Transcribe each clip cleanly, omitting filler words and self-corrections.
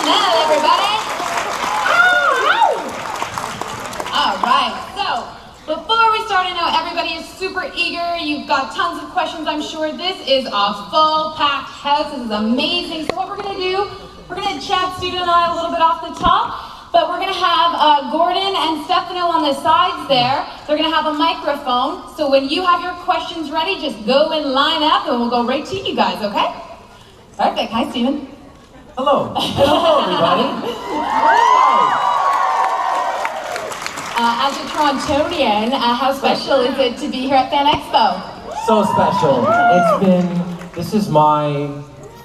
Amell, everybody. All right, so before we start, I know everybody is super eager. You've got tons of questions, I'm sure. This is a full-packed house. This is amazing. So what we're going to do, we're going to chat Student and I a little bit off the top, but we're going to have Gordon and Stefano on the sides there. They're going to have a microphone. So when you have your questions ready, just go and line up, and we'll go right to you guys, okay? Perfect. Hi, Steven. Hello. Hello, everybody. As a Torontonian, how special is it to be here at Fan Expo? So special. This is my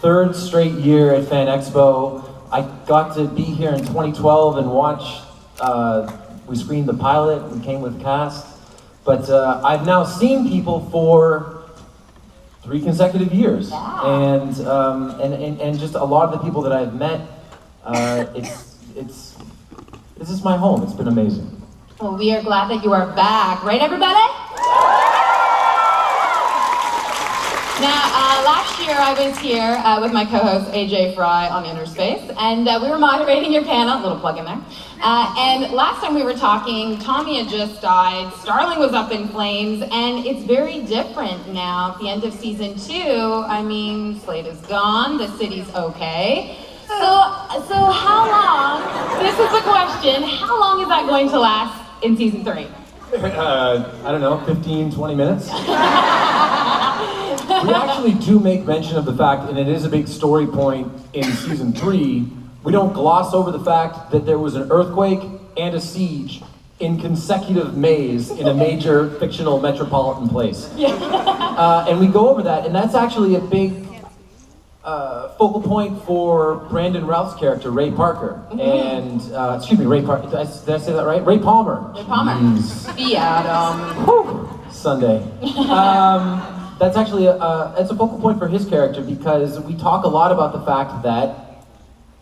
third straight year at Fan Expo. I got to be here in 2012 and watch, we screened the pilot and came with cast. But I've now seen people for 3 consecutive years. Yeah. And just a lot of the people that I've met, this is my home. It's been amazing. Well, we are glad that you are back, right, everybody? Now, last year I was here with my co-host AJ Fry on Inner Space, and we were moderating your panel, little plug in there. And last time we were talking, Tommy had just died, Starling was up in flames, and it's very different now at the end of season 2. I mean, Slade is gone, the city's okay. So how long, this is the question, how long is that going to last in season 3? I don't know, 15, 20 minutes? We actually do make mention of the fact, and it is a big story point in season 3, we don't gloss over the fact that there was an earthquake and a siege in consecutive Mays in a major fictional metropolitan place. Yeah. And we go over that, and that's actually a big focal point for Brandon Routh's character, Ray Parker. And, excuse me, Ray Parker, did I say that right? Ray Palmer. Ray Palmer. The Adam. Whew. Sunday. That's actually it's a focal point for his character because we talk a lot about the fact that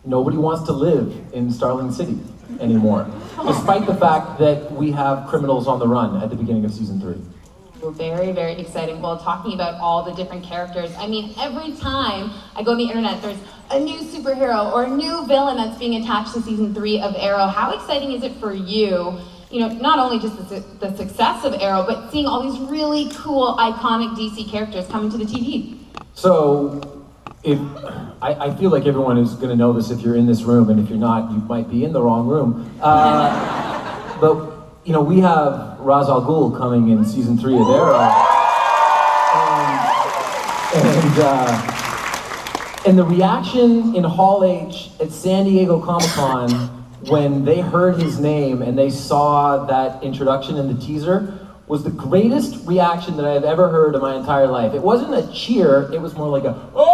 nobody wants to live in Starling City anymore, despite the fact that we have criminals on the run at the beginning of season 3. Very, very exciting. Well, talking about all the different characters, I mean, every time I go on the internet, there's a new superhero or a new villain that's being attached to season 3 of Arrow. How exciting is it for you? You know, not only just the success of Arrow, but seeing all these really cool, iconic DC characters coming to the TV. So, I feel like everyone is going to know this if you're in this room, and if you're not, you might be in the wrong room. But, you know, we have Ra's al Ghul coming in season 3 of Arrow. And the reaction in Hall H at San Diego Comic-Con when they heard his name and they saw that introduction in the teaser was the greatest reaction that I've ever heard in my entire life. It wasn't a cheer, it was more like a, oh!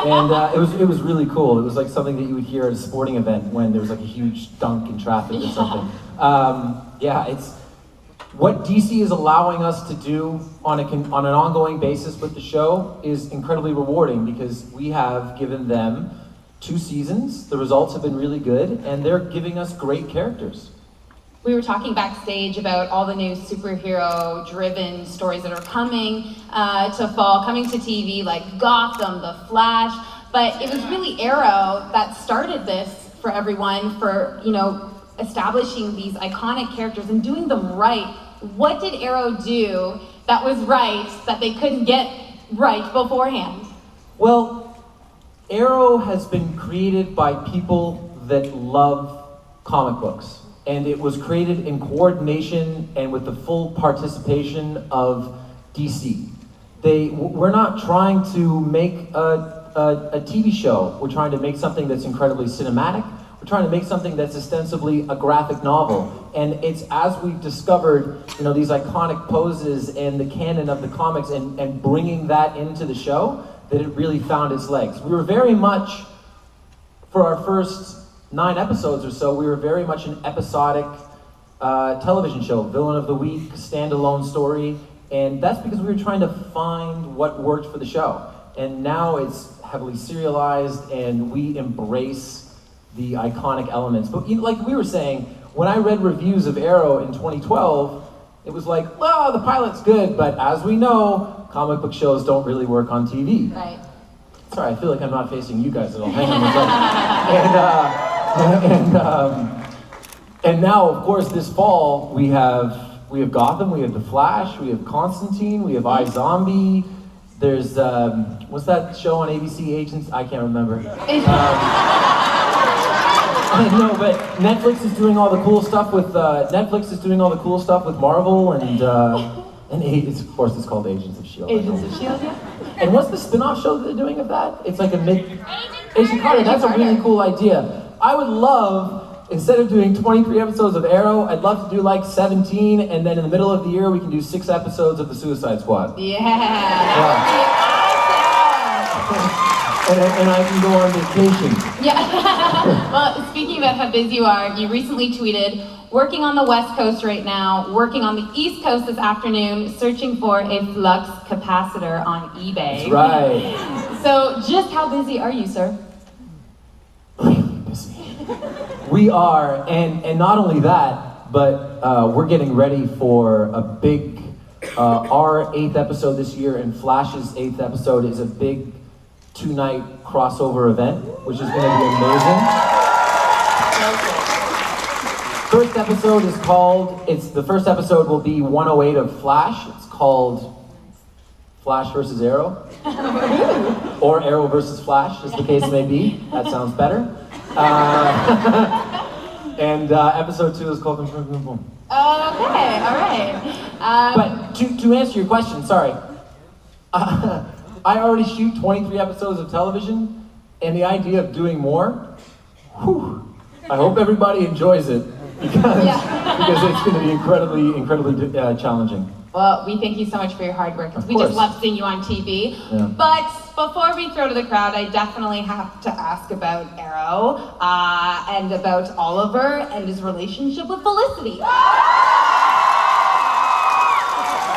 And it was really cool. It was like something that you would hear at a sporting event when there was like a huge dunk in traffic or something. Yeah, it's what DC is allowing us to do on an ongoing basis with the show is incredibly rewarding because we have given them 2 seasons, the results have been really good, and they're giving us great characters. We were talking backstage about all the new superhero-driven stories that are coming to fall, coming to TV, like Gotham, The Flash, but it was really Arrow that started this for everyone, for, you know, establishing these iconic characters and doing them right. What did Arrow do that was right, that they couldn't get right beforehand? Well, Arrow has been created by people that love comic books. And it was created in coordination and with the full participation of DC. We're not trying to make a TV show. We're trying to make something that's incredibly cinematic. We're trying to make something that's ostensibly a graphic novel. And it's as we've discovered, you know, these iconic poses and the canon of the comics and bringing that into the show that it really found its legs. We were very much, for our first 9 episodes or so, we were very much an episodic television show, villain of the week, standalone story, and that's because we were trying to find what worked for the show. And now it's heavily serialized, and we embrace the iconic elements. But, you know, like we were saying, when I read reviews of Arrow in 2012, it was like, well, the pilot's good, but as we know, comic book shows don't really work on TV. Right. sorry, I feel like I'm not facing you guys at all. Hang on a second. And now, of course, this fall we have Gotham, we have The Flash, we have Constantine, we have iZombie. There's what's that show on ABC? Agents? I can't remember. No, but Netflix is doing all the cool stuff with Marvel and of course it's called Agents of S.H.I.E.L.D. Agents of S.H.I.E.L.D., yeah. And what's the spin-off show that they're doing of that? It's like Agent Carter. That's a really cool idea. I would love, instead of doing 23 episodes of Arrow, I'd love to do like 17, and then in the middle of the year we can do 6 episodes of the Suicide Squad. Yeah. And I can go on vacation. Yeah. Well, speaking about how busy you are, you recently tweeted, working on the West Coast right now, working on the East Coast this afternoon, searching for a flux capacitor on eBay. That's right. So just how busy are you, sir? Really busy. We are, and not only that, but we're getting ready for a big, our 8th episode this year and Flash's 8th episode is a big 2-night crossover event, which is going to be amazing. First episode is called, the first episode will be 108 of Flash. It's called Flash versus Arrow. Or Arrow versus Flash, as the case may be. That sounds better. And episode 2 is called Boom Boom Boom. Okay, all right. But to answer your question, sorry. I already shoot 23 episodes of television, and the idea of doing more, I hope everybody enjoys it, because it's going to be incredibly challenging. Well, we thank you so much for your hard work, because we just love seeing you on TV. Yeah. But before we throw to the crowd, I definitely have to ask about Arrow, and about Oliver and his relationship with Felicity.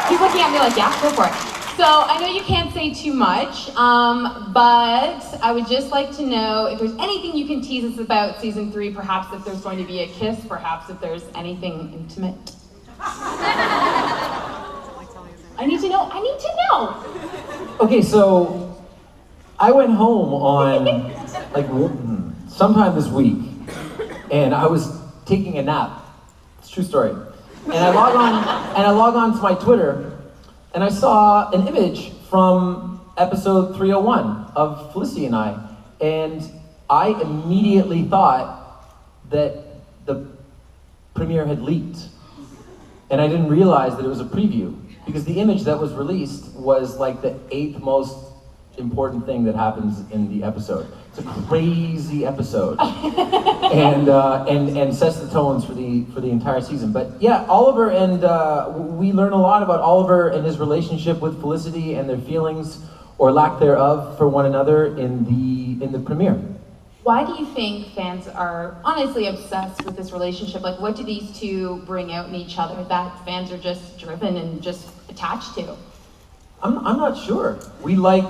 He's looking at me like, yeah, go for it. So I know you can't say too much, but I would just like to know if there's anything you can tease us about season 3, perhaps if there's going to be a kiss, perhaps if there's anything intimate. I need to know. Okay, so I went home on sometime this week, and I was taking a nap. It's a true story. And I log on to my Twitter, and I saw an image from episode 301 of Felicity and I, and I immediately thought that the premiere had leaked. And I didn't realize that it was a preview, because the image that was released was like the 8th most important thing that happens in the episode. It's a crazy episode, and sets the tones for the entire season. But yeah, Oliver and we learn a lot about Oliver and his relationship with Felicity and their feelings or lack thereof for one another in the premiere. Why do you think fans are honestly obsessed with this relationship? Like, what do these two bring out in each other that fans are just driven and just attached to? I'm not sure. We like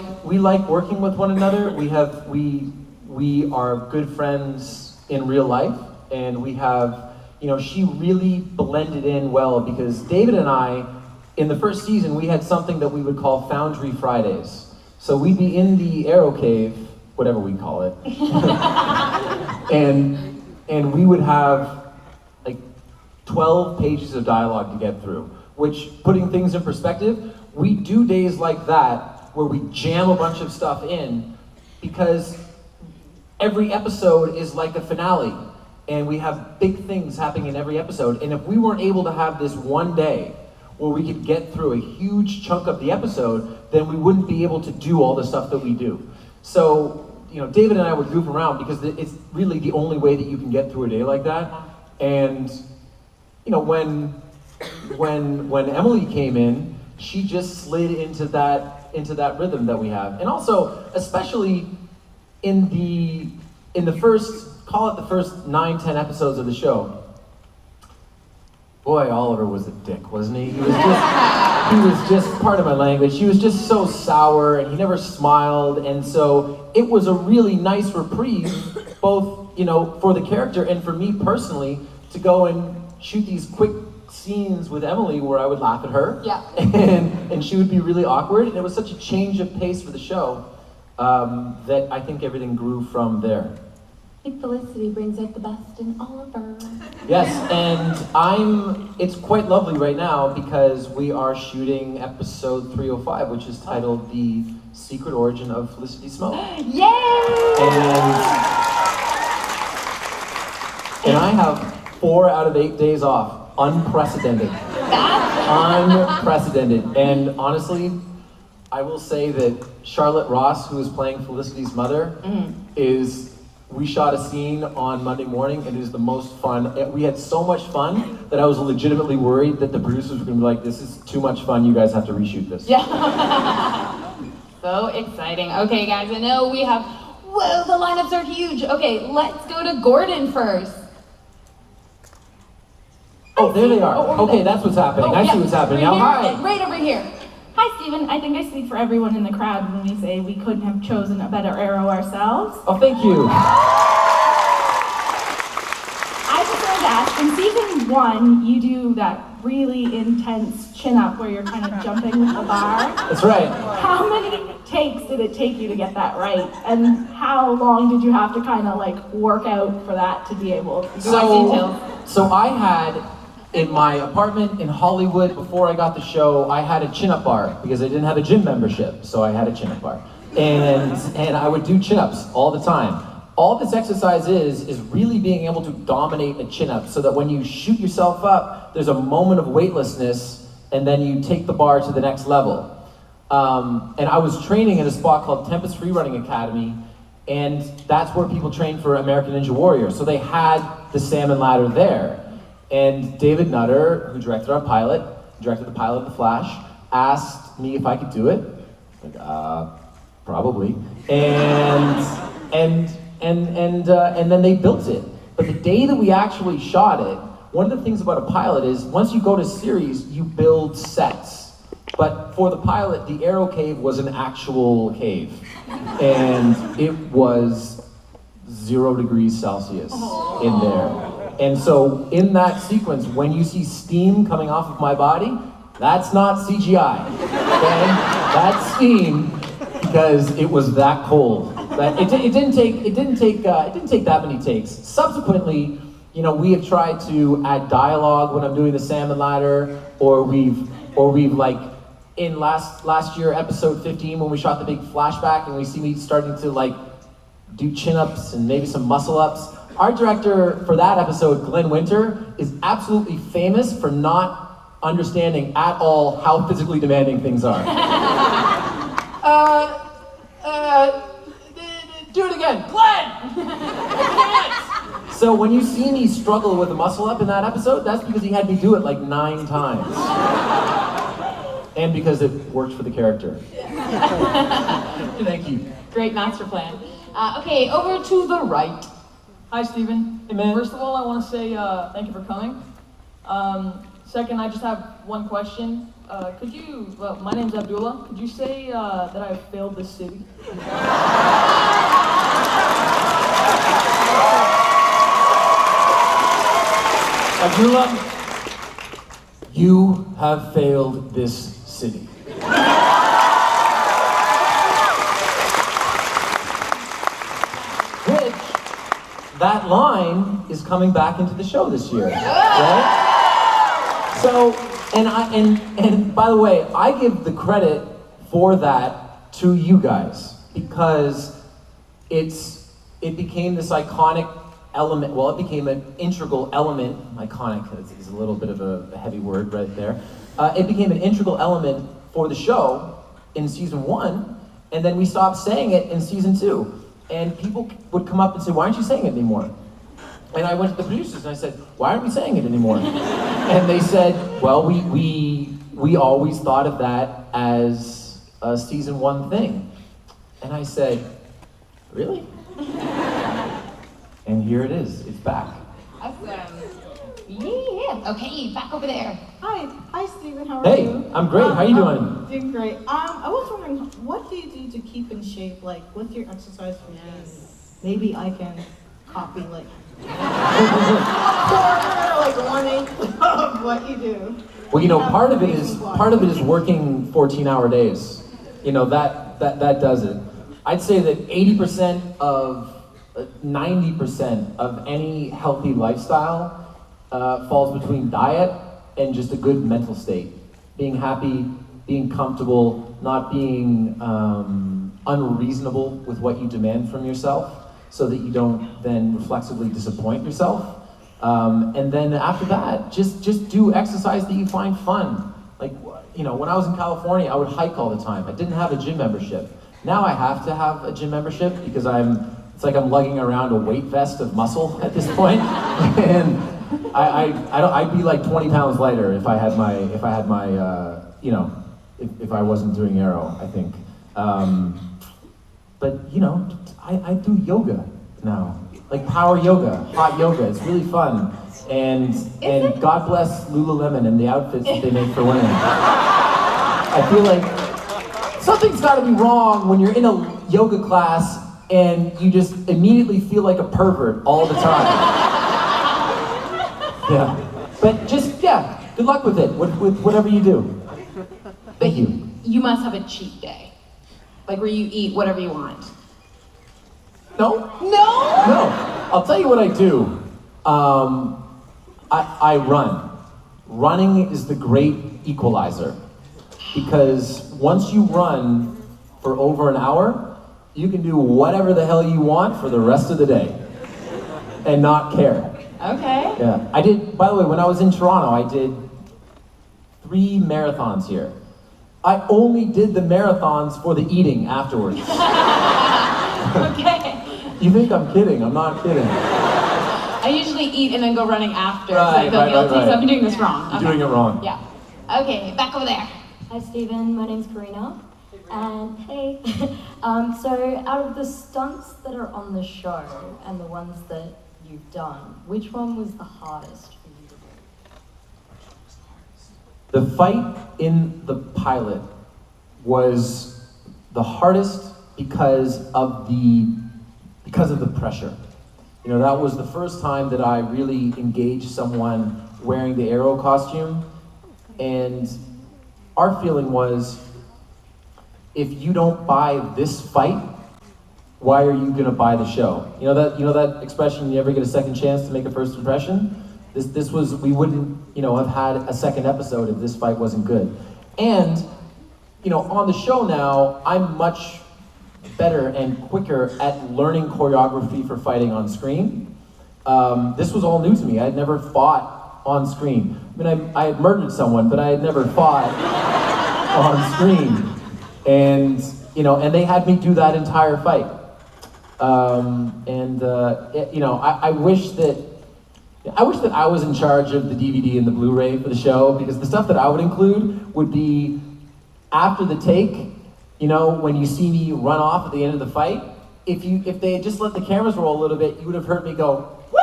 working with one another. We are good friends in real life, and we have, she really blended in well, because David and I, in the first season, we had something that we would call Foundry Fridays. So we'd be in the Arrow Cave, whatever we call it, and we would have like 12 pages of dialogue to get through, which, putting things in perspective, we do days like that where we jam a bunch of stuff in, because every episode is like a finale, and we have big things happening in every episode. And if we weren't able to have this one day where we could get through a huge chunk of the episode, then we wouldn't be able to do all the stuff that we do. So, David and I would goof around, because it's really the only way that you can get through a day like that. And, when Emily came in, she just slid into that rhythm that we have. And also, especially in the first, call it the first 9-10 episodes of the show, boy, Oliver was a dick, wasn't he? He was just, part of my language, he was just so sour, and he never smiled. And so it was a really nice reprieve, both, for the character and for me personally, to go and shoot these quick scenes with Emily where I would laugh at her, and she would be really awkward, and it was such a change of pace for the show. that I think everything grew from there. I think Felicity brings out the best in all of her. Yes, and it's quite lovely right now because we are shooting episode 305, which is titled The Secret Origin of Felicity Smoke. Yay! And I have 4 out of 8 days off. Unprecedented. Unprecedented. And honestly, I will say that Charlotte Ross, who is playing Felicity's mother, we shot a scene on Monday morning, and it is the most fun. We had so much fun that I was legitimately worried that the producers were gonna be like, this is too much fun, you guys have to reshoot this. Yeah. So exciting. Okay, guys, I know we have, whoa, the lineups are huge. Okay, let's go to Gordon first. Oh, there they are. Okay, that's what's happening. I see what's happening now. Hi. Right over here. Hi, Stephen. I think I speak for everyone in the crowd when we say we couldn't have chosen a better arrow ourselves. Oh, thank you. I just wanted to ask, in season 1, you do that really intense chin-up where you're kind of jumping with the bar. That's right. How many takes did it take you to get that right? And how long did you have to kind of like work out for that to be able to So I had, in my apartment in Hollywood, before I got the show, I had a chin-up bar because I didn't have a gym membership, so I had a chin-up bar. And I would do chin-ups all the time. All this exercise is really being able to dominate a chin-up so that when you shoot yourself up, there's a moment of weightlessness, and then you take the bar to the next level. And I was training in a spot called Tempest Freerunning Academy, and that's where people train for American Ninja Warrior. So they had the salmon ladder there. And David Nutter, who directed the pilot of The Flash, asked me if I could do it. Like, probably. And then they built it. But the day that we actually shot it, one of the things about a pilot is once you go to series, you build sets. But for the pilot, the Aero Cave was an actual cave. And it was 0 degrees Celsius in there. And so in that sequence, when you see steam coming off of my body, that's not CGI, okay? That's steam because it was that cold. It didn't take that many takes. Subsequently, you know, we have tried to add dialogue when I'm doing the salmon ladder, or we've like in last year, episode 15, when we shot the big flashback and we see me starting to like do chin-ups and maybe some muscle-ups. Our director for that episode, Glenn Winter, is absolutely famous for not understanding at all how physically demanding things are. Do it again, Glenn! So when you see me struggle with a muscle up in that episode, that's because he had me do it like 9 times. And because it worked for the character. Thank you. Great master plan. Okay, over to the right. Hi, Stephen. Hey, man. First of all, I want to say thank you for coming. Second, I just have one question. My name's Abdullah. Could you say that I failed this city? Abdullah, you have failed this city. That line is coming back into the show this year, right? So, and by the way, I give the credit for that to you guys because it became this iconic element. Well, it became an integral element. Iconic is a little bit of a heavy word right there. It became an integral element for the show in season 1, and then we stopped saying it in season 2. And people would come up and say, why aren't you saying it anymore? And I went to the producers and I said, why aren't we saying it anymore? And they said, well, we always thought of that as a season 1 thing. And I said, really? And here it is, it's back. Awesome. Yeah. Okay, back over there. Hi, Stephen. How are Hey, you? I'm great. How you doing? Doing great. I was wondering, what do you do to keep in shape? Like, what's your exercise routine? Maybe I can copy like like 1/8 of what you do. Well, you know, part of it is working 14-hour days. You know, that does it. I'd say that 90% of any healthy lifestyle falls between diet and just a good mental state. Being happy, being comfortable, not being unreasonable with what you demand from yourself so that you don't then reflexively disappoint yourself. And then after that, just do exercise that you find fun. Like, you know, when I was in California, I would hike all the time. I didn't have a gym membership. Now I have to have a gym membership because it's like I'm lugging around a weight vest of muscle at this point. And I'd be like 20 pounds lighter if I had my, you know, if I wasn't doing aero, I think. But, you know, I do yoga now. Like power yoga, hot yoga, it's really fun. And God bless Lululemon and the outfits that they make for women. I feel like something's gotta be wrong when you're in a yoga class and you just immediately feel like a pervert all the time. Yeah, but just, yeah, good luck with it, with whatever you do. Thank you. You must have a cheat day, like where you eat whatever you want. No? No? No, I'll tell you what I do. I run. Running is the great equalizer. Because once you run for over an hour, you can do whatever the hell you want for the rest of the day. And not care. Okay. Yeah, I did, by the way, when I was in Toronto, I did 3 marathons here. I only did the marathons for the eating afterwards. Okay. You think I'm kidding? I'm not kidding. I usually eat and then go running after, Right, so I feel guilty, right. so I'm doing this wrong. You're doing it wrong. Yeah. Okay, back over there. Hi Stephen, my name's Karina, and hey, so out of the stunts that are on the show and the ones that you've done, which one was the hardest for you to do? The fight in the pilot was the hardest because of the pressure. You know, that was the first time that I really engaged someone wearing the aero costume, and our feeling was, if you don't buy this fight, why are you gonna buy the show? You know that expression, you never get a second chance to make a first impression? This was, we wouldn't, you know, have had a second episode if this fight wasn't good. And, you know, on the show now, I'm much better and quicker at learning choreography for fighting on screen. This was all new to me. I had never fought on screen. I mean, I had murdered someone, but I had never fought on screen. And, you know, and they had me do that entire fight. You know, I wish that I was in charge of the DVD and the Blu-ray for the show, because the stuff that I would include would be after the take. You know, when you see me run off at the end of the fight, if they had just let the cameras roll a little bit, you would have heard me go, woo!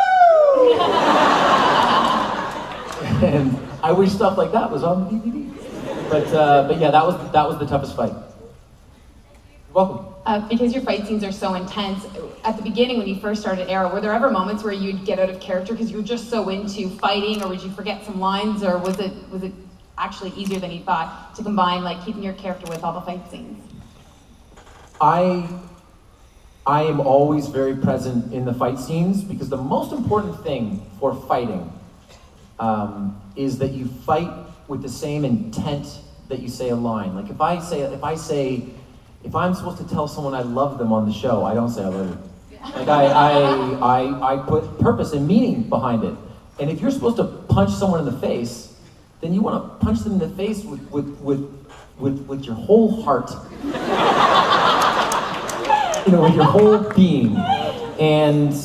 And I wish stuff like that was on the DVD. But yeah, that was the toughest fight. You're welcome. Because your fight scenes are so intense, at the beginning when you first started Arrow, were there ever moments where you'd get out of character because you were just so into fighting, or would you forget some lines, or was it actually easier than you thought to combine like keeping your character with all the fight scenes? I am always very present in the fight scenes, because the most important thing for fighting is that you fight with the same intent that you say a line. Like if I'm supposed to tell someone I love them on the show, I don't say I love you. Like I put purpose and meaning behind it. And if you're supposed to punch someone in the face, then you want to punch them in the face with your whole heart. You know, with your whole being. And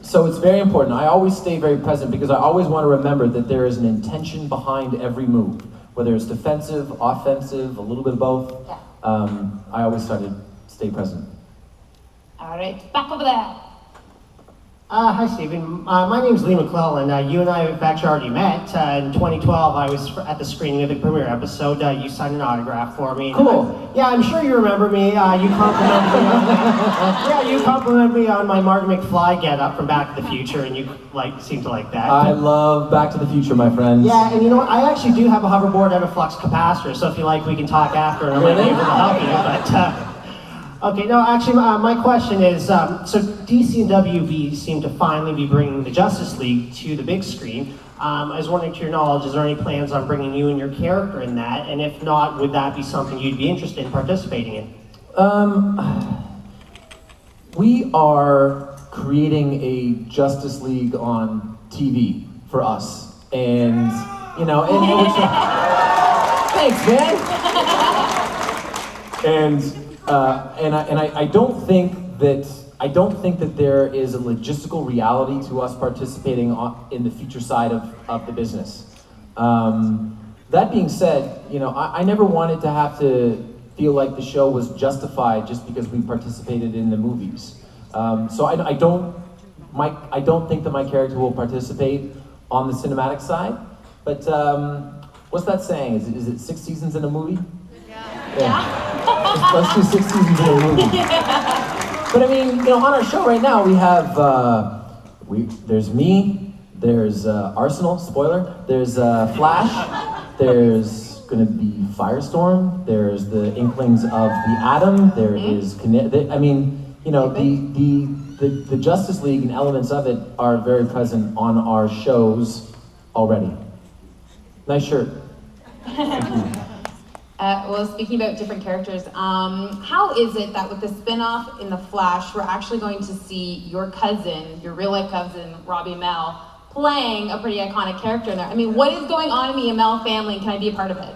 so it's very important. I always stay very present, because I always want to remember that there is an intention behind every move, whether it's defensive, offensive, a little bit of both. Yeah. I always try to stay present. All right, back over there. Hi, Stephen. My name's Lee McClellan. You and I have actually already met. In 2012, I was at the screening of the premiere episode. You signed an autograph for me. Cool. Yeah, I'm sure you remember me. You complimented me on my Marty McFly getup from Back to the Future, and you seemed to like that. I love Back to the Future, my friends. Yeah, and you know what? I actually do have a hoverboard and a flux capacitor, so if you like, we can talk after, and I might be able to help you. Okay, no, actually, my question is, so DC and WB seem to finally be bringing the Justice League to the big screen. I was wondering, to your knowledge, is there any plans on bringing you and your character in that? And if not, would that be something you'd be interested in participating in? We are creating a Justice League on TV for us, and and thanks, man. And I don't think that there is a logistical reality to us participating in the future side of the business. That being said, I never wanted to have to feel like the show was justified just because we participated in the movies. So I don't think that my character will participate on the cinematic side. But what's that saying? Is it 6 seasons in a movie? Yeah. Let's do 6 seasons in a movie. Yeah. But I mean, on our show right now, we have there's me, there's Arsenal, spoiler, there's Flash, there's gonna be Firestorm, there's the Inklings of the Atom, there is I mean, the Justice League and elements of it are very present on our shows already. Nice shirt. Thank you. Well, speaking about different characters, how is it that with the spin-off in The Flash, we're actually going to see your cousin, your real-life cousin, Robbie Amell, playing a pretty iconic character in there? I mean, what is going on in the Amell family, and can I be a part of it?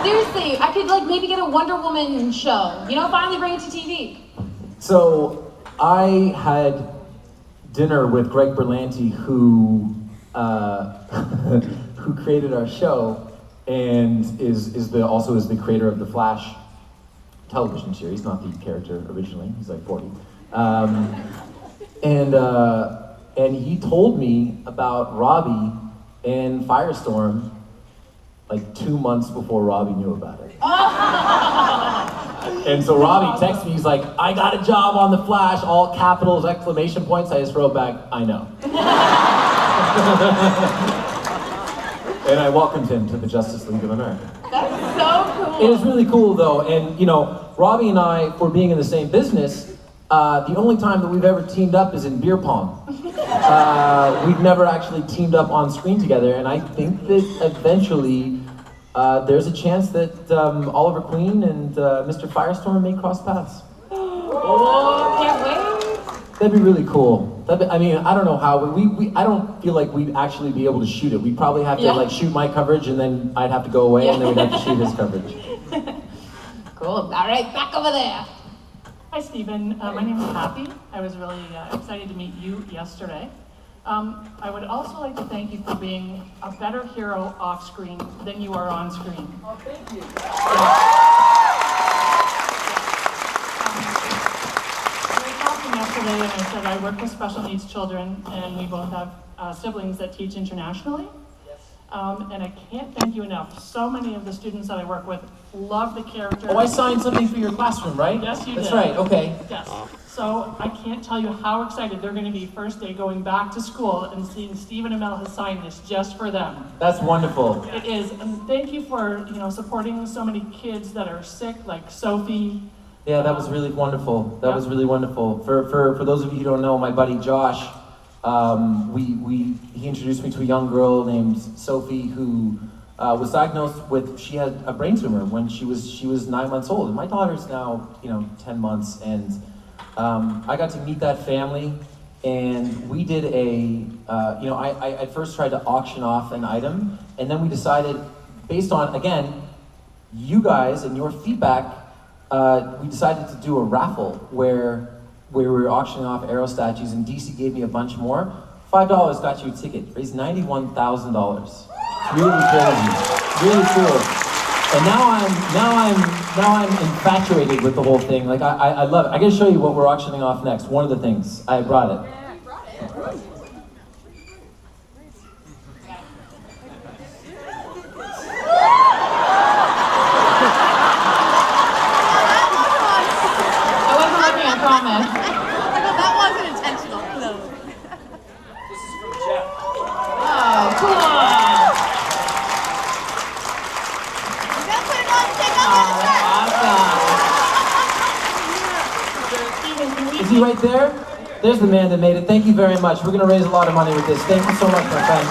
Seriously, I could maybe get a Wonder Woman show, finally bring it to TV. So, I had dinner with Greg Berlanti, who who created our show, and also is the creator of the Flash television series, not the character originally. He's like 40, and he told me about Robbie and Firestorm like 2 months before Robbie knew about it. And so Robbie texted me, he's like, "I got a job on the Flash," all capitals, exclamation points. I just wrote back, "I know." And I welcomed him to the Justice League of America. That's so cool. It is really cool though, and Robbie and I, for being in the same business, the only time that we've ever teamed up is in beer pong. We've never actually teamed up on screen together, and I think that eventually there's a chance that Oliver Queen and Mr. Firestorm may cross paths. Oh, can't wait. That'd be really cool. I don't know how, I don't feel like we'd actually be able to shoot it. We'd probably have to shoot my coverage, and then I'd have to go away, and then we'd have to shoot his coverage. Cool, all right, back over there. Hi, Stephen. My name is Kathy. I was really excited to meet you yesterday. I would also like to thank you for being a better hero off screen than you are on screen. Oh, thank you. We were talking yesterday, and I said I work with special needs children, and we both have siblings that teach internationally. And I can't thank you enough. So many of the students that I work with love the character. Oh, I signed something for your classroom, right? Yes, you did. did. That's right, okay. Yes. So I can't tell you how excited they're going to be first day going back to school and seeing Stephen Amell has signed this just for them. That's wonderful. It is. And thank you for supporting so many kids that are sick, like Sophie. Yeah, that was really wonderful. That was really wonderful. For those of you who don't know, my buddy Josh, he introduced me to a young girl named Sophie who was diagnosed with, she had a brain tumor when she was 9 months old. And my daughter's now 10 months, and I got to meet that family, and we did I first tried to auction off an item, and then we decided, based on, again, you guys and your feedback, we decided to do a raffle where we were auctioning off Arrow statues, and DC gave me a bunch more. $5 got you a ticket, raised $91,000. It's really crazy, really cool. And now I'm infatuated with the whole thing. Like I love it. I gotta show you what we're auctioning off next. One of the things I brought it. That wasn't intentional. No. This is from Jeff. Oh, cool. You gotta put it on, take off Oh, that's awesome. Is he right there? There's the man that made it. Thank you very much. We're going to raise a lot of money with this. Thank you so much, my friend.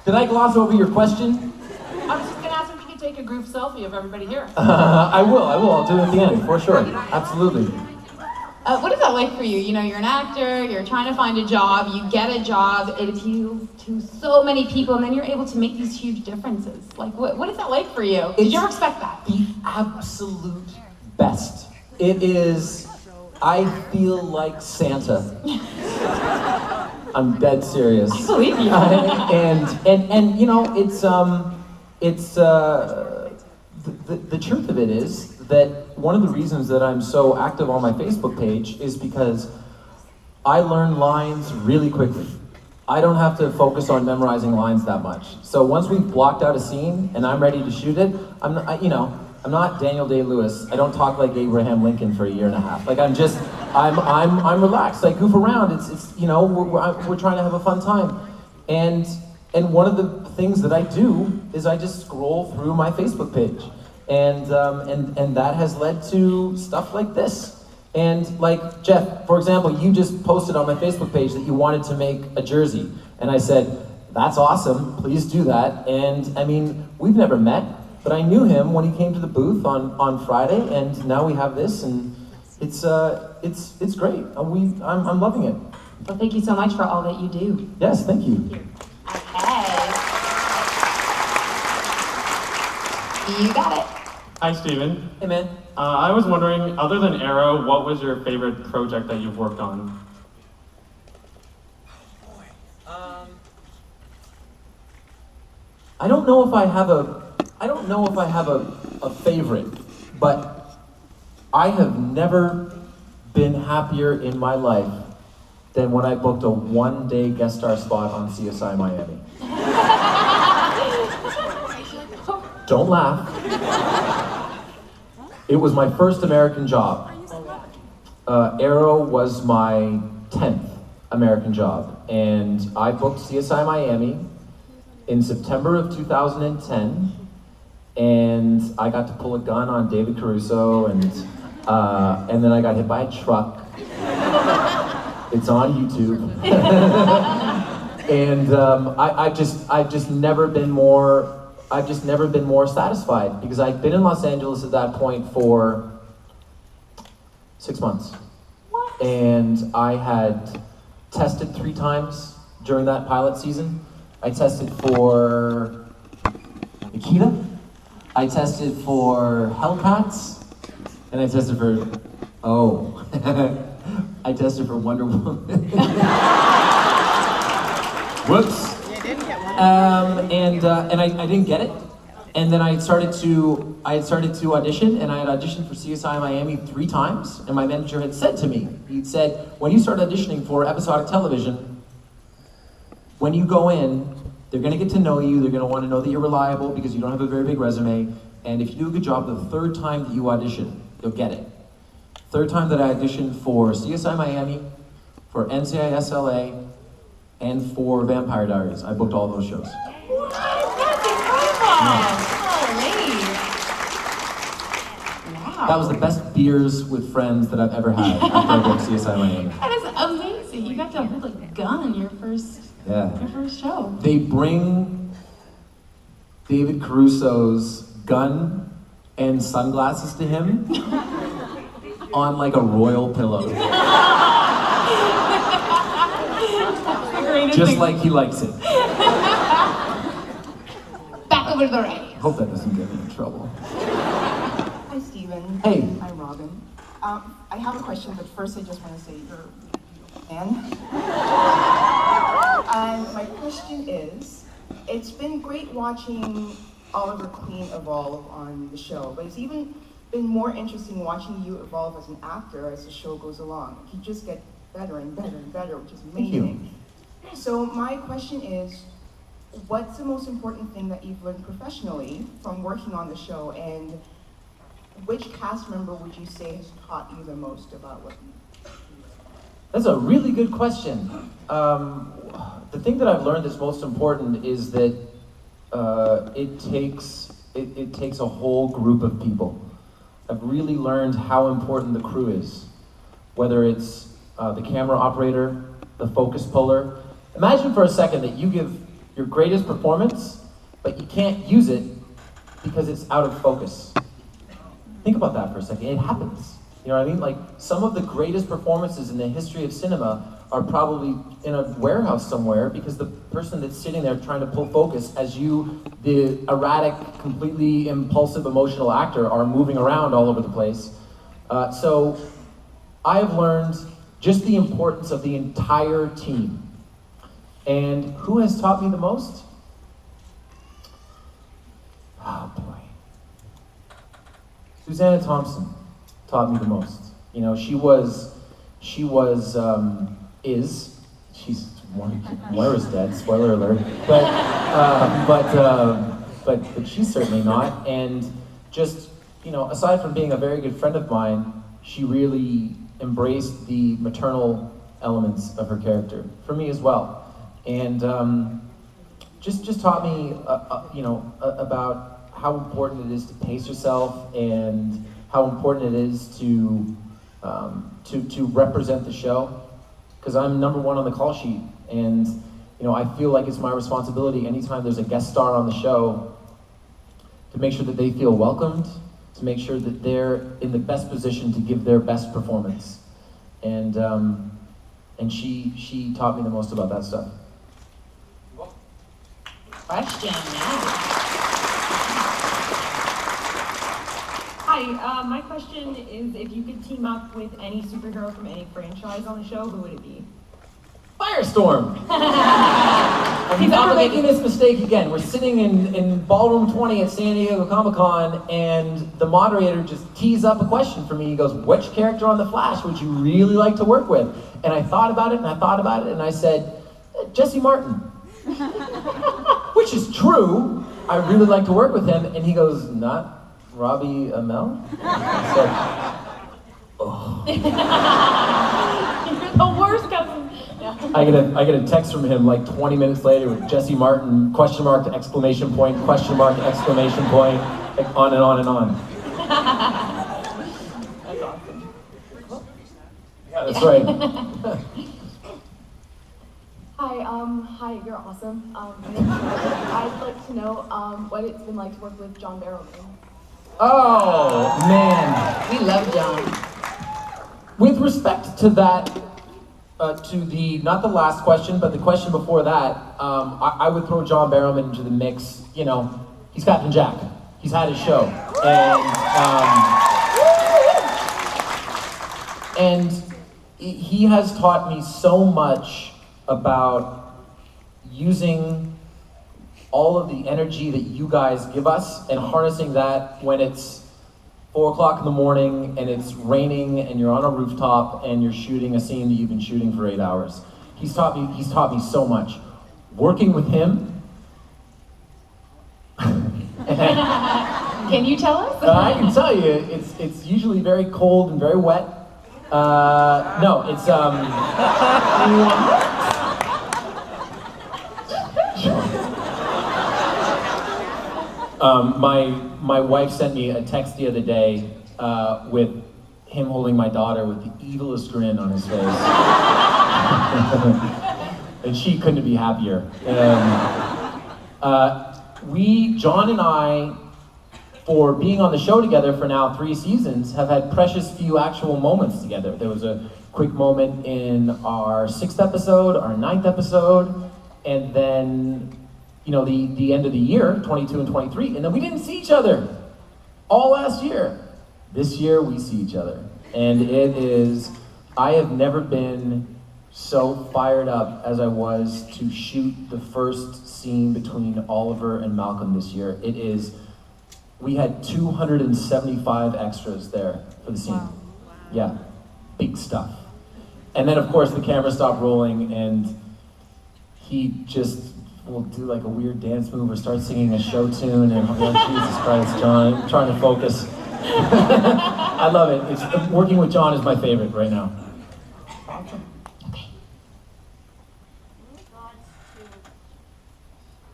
Did I gloss over your question? I was just gonna ask if you could take a group selfie of everybody here. I will. I'll do it at the end, for sure. Absolutely. What is that like for you? You know, you're an actor, you're trying to find a job, you get a job, it appeals to so many people, and then you're able to make these huge differences. Like, what is that like for you? Did you ever expect that? The absolute best. It is, I feel like Santa. I'm dead serious. I believe you. And you know, the truth of it is that one of the reasons that I'm so active on my Facebook page is because I learn lines really quickly. I don't have to focus on memorizing lines that much. So once we've blocked out a scene and I'm ready to shoot it, I'm not Daniel Day-Lewis. I don't talk like Abraham Lincoln for a year and a half. Like I'm relaxed. I goof around. It's you know, we're trying to have a fun time. And one of the things that I do is I just scroll through my Facebook page. And that has led to stuff like this. And like, Jeff, for example, you just posted on my Facebook page that you wanted to make a jersey. And I said, that's awesome, please do that. And I mean, we've never met, but I knew him when he came to the booth on Friday, and now we have this, and it's great. I'm loving it. Well, thank you so much for all that you do. Yes, thank you. Okay. You got it. Hi, Steven. Hey, man. I was wondering, other than Arrow, what was your favorite project that you've worked on? I don't know if I have a favorite, but I have never been happier in my life than when I booked a one-day guest star spot on CSI Miami. Don't laugh. It was my first American job. Arrow was my 10th American job, and I booked CSI Miami in September of 2010, and I got to pull a gun on David Caruso, and then I got hit by a truck. It's on YouTube. And I've just never been more satisfied, because I'd been in Los Angeles at that point for 6 months. What? And I had tested 3 times during that pilot season. I tested for Nikita, I tested for Hellcats, and I tested for, I tested for Wonder Woman. Whoops. And I didn't get it, and then I had started to audition, and I had auditioned for CSI Miami 3 times, and my manager had said to me, he'd said, when you start auditioning for episodic television, when you go in, they're gonna get to know you, they're gonna wanna know that you're reliable because you don't have a very big resume, and if you do a good job the 3rd time that you audition, you'll get it. 3rd time that I auditioned for CSI Miami, for NCIS LA, and for Vampire Diaries. I booked all those shows. What? That's incredible! Holy! Wow. That was the best beers with friends that I've ever had after I booked CSI Miami. That is amazing. You got to hold a gun in your first show. They bring David Caruso's gun and sunglasses to him on like a royal pillow. Just like he likes it. Back over to the right. Hope that doesn't get me in trouble. Hi, Steven. Hey. Hi, Robin. I have a question, but first I just want to say you're a man. And my question is, it's been great watching Oliver Queen evolve on the show, but it's even been more interesting watching you evolve as an actor as the show goes along. You just get better and better and better, which is amazing. So my question is, what's the most important thing that you've learned professionally from working on the show, and which cast member would you say has taught you the most about what you do? That's a really good question. The thing that I've learned that's most important is that it takes a whole group of people. I've really learned how important the crew is. Whether it's the camera operator, the focus puller. Imagine for a second that you give your greatest performance, but you can't use it because it's out of focus. Think about that for a second. It happens. You know what I mean? Like, some of the greatest performances in the history of cinema are probably in a warehouse somewhere because the person that's sitting there trying to pull focus as you, the erratic, completely impulsive, emotional actor, are moving around all over the place. So I have learned just the importance of the entire team. And who has taught me the most? Oh boy. Susanna Thompson taught me the most. You know, she's Moira's dead, spoiler alert. But she's certainly not. And just, you know, aside from being a very good friend of mine, she really embraced the maternal elements of her character, for me as well. And just taught me, you know, about how important it is to pace yourself and how important it is to represent the show. Because I'm number one on the call sheet, and you know, I feel like it's my responsibility anytime there's a guest star on the show to make sure that they feel welcomed, to make sure that they're in the best position to give their best performance. And she taught me the most about that stuff. Question now. Hi, my question is if you could team up with any superhero from any franchise on the show, who would it be? Firestorm! I'm never making this mistake again. We're sitting in Ballroom 20 at San Diego Comic-Con, and the moderator just tees up a question for me. He goes, which character on The Flash would you really like to work with? And I thought about it, and I thought about it, and I said, Jesse Martin. Which is true. I really like to work with him. And he goes, not Robbie Amell? I said, oh. You're the worst cousin. Yeah. I get a text from him like 20 minutes later with Jesse Martin, question mark to exclamation point, question mark to exclamation point, like on and on and on. That's awesome. Yeah, that's right. Hi, you're awesome. I'd like to know what it's been like to work with John Barrowman. Oh, man. We love John. With respect to that, to the, not the last question, but the question before that, I would throw John Barrowman into the mix. You know, he's Captain Jack. He's had his show. And he has taught me so much about using all of the energy that you guys give us and harnessing that when it's 4 o'clock in the morning and it's raining and you're on a rooftop and you're shooting a scene that you've been shooting for 8 hours. He's taught me so much. Working with him. Can you tell us? I can tell you, it's usually very cold and very wet. No, it's my wife sent me a text the other day with him holding my daughter with the evilest grin on his face. And she couldn't be happier. John and I, for being on the show together for now 3 seasons, have had precious few actual moments together. There was a quick moment in our 6th episode, our 9th episode, and then, you know, the end of the year, 22 and 23, and then we didn't see each other all last year. This year we see each other, and it is, I have never been so fired up as I was to shoot the first scene between Oliver and Malcolm this year. It is, we had 275 extras there for the scene. Wow. Yeah, big stuff. And then of course the camera stopped rolling and he just will do like a weird dance move or start singing a show tune, and I'm like, Jesus Christ, John, I'm trying to focus. I love it. Working with John is my favorite right now. Okay.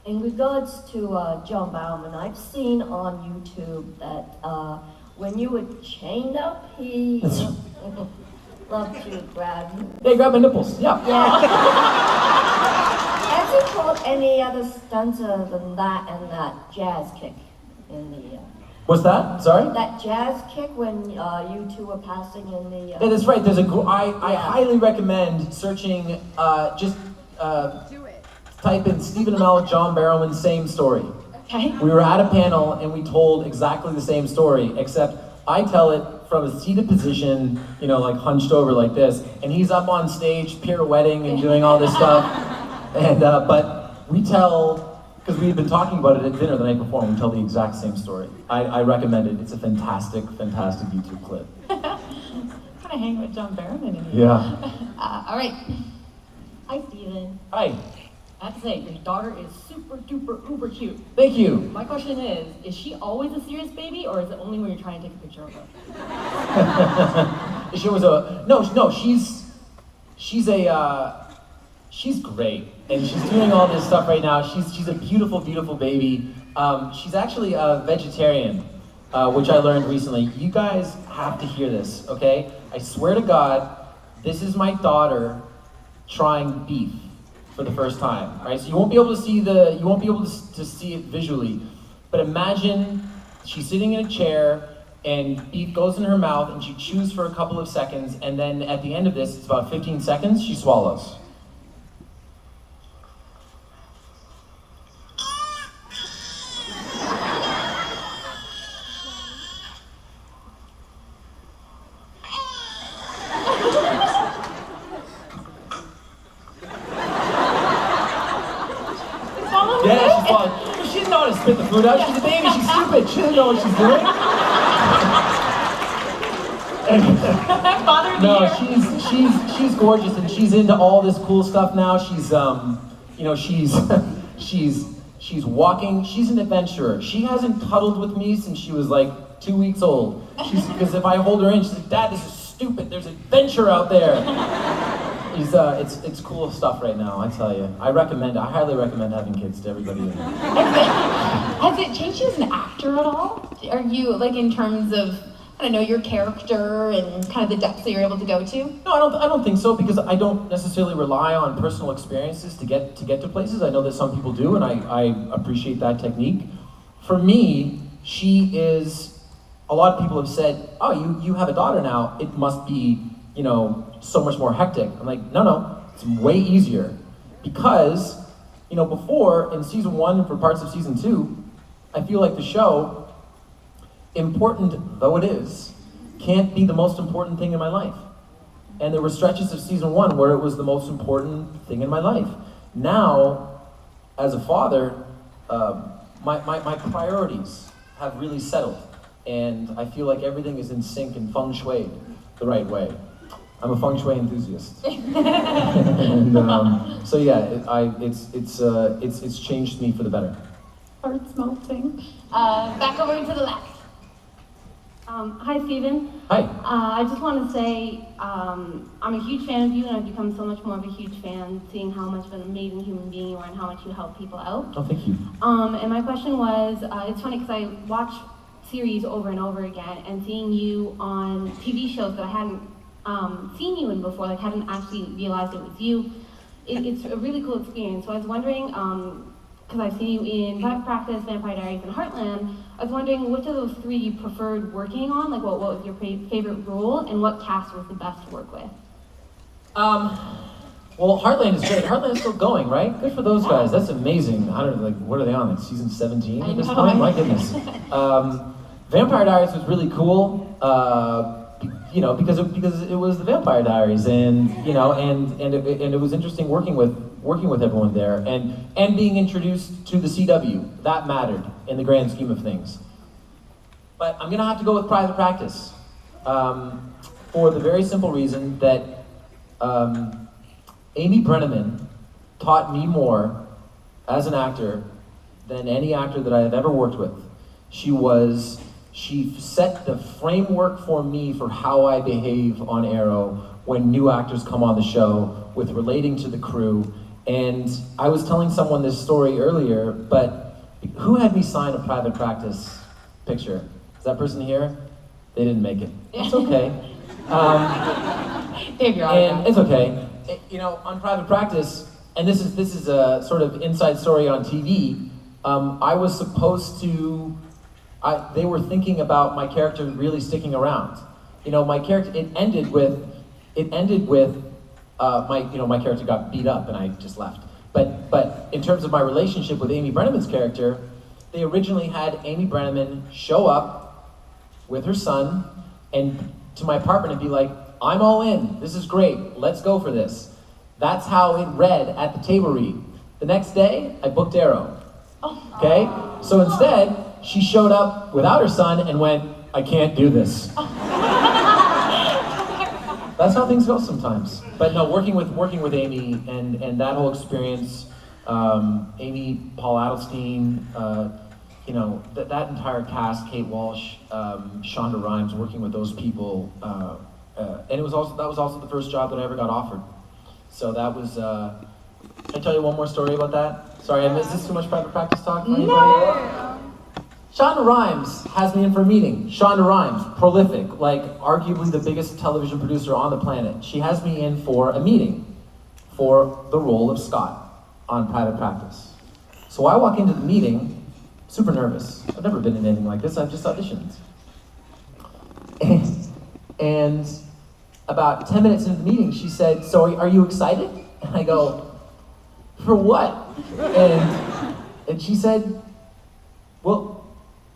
In regards to John Barrowman, I've seen on YouTube that when you were chained up, he loved to grab you. Hey, grab my nipples. Yeah. Yeah. Has he pulled any other stunts other than that and that jazz kick in the... What's that? Sorry? That jazz kick when you two were passing in the... Yeah, that's right. There's I highly recommend searching, type in Stephen Amell, John Barrowman, same story. Okay. We were at a panel and we told exactly the same story, except I tell it from a seated position, you know, like hunched over like this, and he's up on stage pirouetting and doing all this stuff. And but we tell, because we had been talking about it at dinner the night before, and we tell the exact same story. I recommend it. It's a fantastic, fantastic YouTube clip. Kind of hang with John Barrowman in here. Yeah. All right. Hi, Steven. Hi. I have to say, your daughter is super duper uber cute. Thank you. My question is she always a serious baby, or is it only when you're trying to take a picture of her? She was she's great, and she's doing all this stuff right now. She's a beautiful, beautiful baby. She's actually a vegetarian, which I learned recently. You guys have to hear this, okay? I swear to God, this is my daughter trying beef for the first time, right? So you won't be able to see to see it visually, but imagine she's sitting in a chair and beef goes in her mouth and she chews for a couple of seconds, and then at the end of this, it's about 15 seconds, she swallows. Yeah, she's fine. She didn't know how to spit the food out. She's a baby. She's stupid. She doesn't know what she's doing. No, she's gorgeous, and she's into all this cool stuff now. She's she's walking. She's an adventurer. She hasn't cuddled with me since she was like 2 weeks old. Because if I hold her in, she's like, "Dad, this is stupid. There's adventure out there." It's cool stuff right now, I tell you. I highly recommend having kids to everybody. Has it changed you as an actor at all? Are you, like, in terms of, I don't know, your character and kind of the depths that you're able to go to? No, I don't think so, because I don't necessarily rely on personal experiences to get to places. I know that some people do, and I appreciate that technique. For me, she is, a lot of people have said, "Oh, you have a daughter now, it must be, you know, so much more hectic." I'm like, no, it's way easier. Because, you know, before, in season 1 and for parts of season 2, I feel like the show, important though it is, can't be the most important thing in my life. And there were stretches of season 1 where it was the most important thing in my life. Now, as a father, my priorities have really settled. And I feel like everything is in sync and feng shui the right way. I'm a feng shui enthusiast. And, so yeah, it's changed me for the better. Heart's melting. Back over to the left. Hi, Stephen. Hi. I just want to say I'm a huge fan of you, and I've become so much more of a huge fan seeing how much of an amazing human being you are and how much you help people out. Oh, thank you. And my question was, it's funny because I watch series over and over again, and seeing you on TV shows that I hadn't seen you in before, like hadn't actually realized it was you. It's a really cool experience. So I was wondering, because I've seen you in Private Practice, Vampire Diaries, and Heartland, I was wondering which of those 3 you preferred working on, like what was your favorite role, and what cast was the best to work with? Well, Heartland is great. Heartland is still going, right? Good for those guys. That's amazing. I don't know, like, what are they on? Like season 17 at this point? My goodness. Vampire Diaries was really cool. You know, because it was the Vampire Diaries, and you know, and it was interesting working with everyone there, and being introduced to the CW. That mattered in the grand scheme of things. But I'm gonna have to go with Private Practice, for the very simple reason that Amy Brenneman taught me more as an actor than any actor that I have ever worked with. She set the framework for me for how I behave on Arrow when new actors come on the show, with relating to the crew. And I was telling someone this story earlier, but who had me sign a Private Practice picture? Is that person here? They didn't make it. It's okay. Dave, you're And it's okay. You know, on Private Practice, and this is a sort of inside story on TV. I was supposed to. They were thinking about my character really sticking around. You know, my character. It ended with my character got beat up and I just left. But in terms of my relationship with Amy Brenneman's character, they originally had Amy Brenneman show up with her son and to my apartment and be like, I'm all in, this is great, let's go for this. That's how it read at the table read. The next day, I booked Arrow. Okay? So instead, she showed up without her son and went, I can't do this. That's how things go sometimes. But no, working with Amy and that whole experience, Amy, Paul Adelstein, you know, that entire cast, Kate Walsh, Shonda Rhimes, working with those people, and that was also the first job that I ever got offered. So that was. Can I tell you one more story about that? Sorry, is this too much private practice talk for anybody? No. Shonda Rhimes has me in for a meeting. Shonda Rhimes, prolific, like arguably the biggest television producer on the planet. She has me in for a meeting for the role of Scott on Private Practice. So I walk into the meeting, super nervous. I've never been in anything like this, I've just auditioned. And about 10 minutes into the meeting, she said, so are you excited? And I go, for what? And she said, well,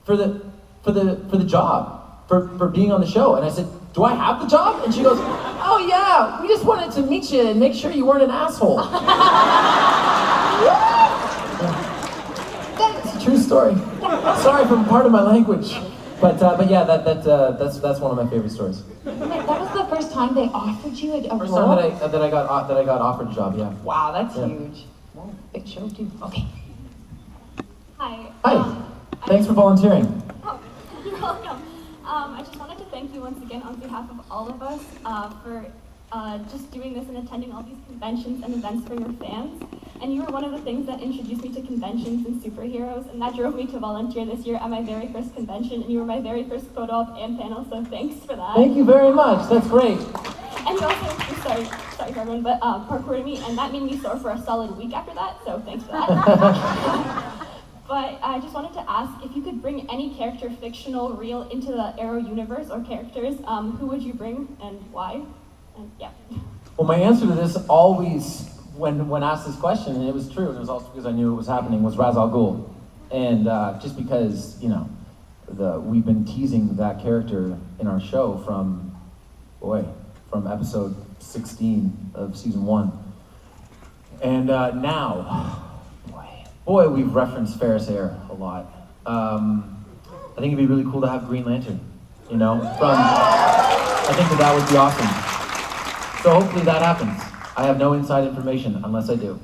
for the job, for being on the show. And I said, do I have the job? And she goes, oh yeah, we just wanted to meet you and make sure you weren't an asshole. That's a true story. Sorry for part of my language. But yeah, that's one of my favorite stories. Wait, that was the first time they offered you a First role? time that I got offered a job, yeah. Wow, that's Yeah. huge. Whoa, big show too. Okay. Hi. Hi. Thanks for volunteering. Oh, you're welcome. I just wanted to thank you once again on behalf of all of us for just doing this and attending all these conventions and events for your fans. And you were one of the things that introduced me to conventions and superheroes, and that drove me to volunteer this year at my very first convention, and you were my very first photo op and panel, so thanks for that. Thank you very much, that's great. And you also, sorry for everyone, but parkoured me, and that made me sore for a solid week after that, so thanks for that. But I just wanted to ask if you could bring any character, fictional, real, into the Arrow universe or characters, who would you bring and why? And yeah. Well, my answer to this always, when asked this question, and it was true, and it was also because I knew it was happening, was Ra's al Ghul. And just because, you know, we've been teasing that character in our show from episode 16 of season 1. And now, boy, we've referenced Ferris Air a lot. I think it'd be really cool to have Green Lantern, you know? I think that would be awesome. So hopefully that happens. I have no inside information, unless I do.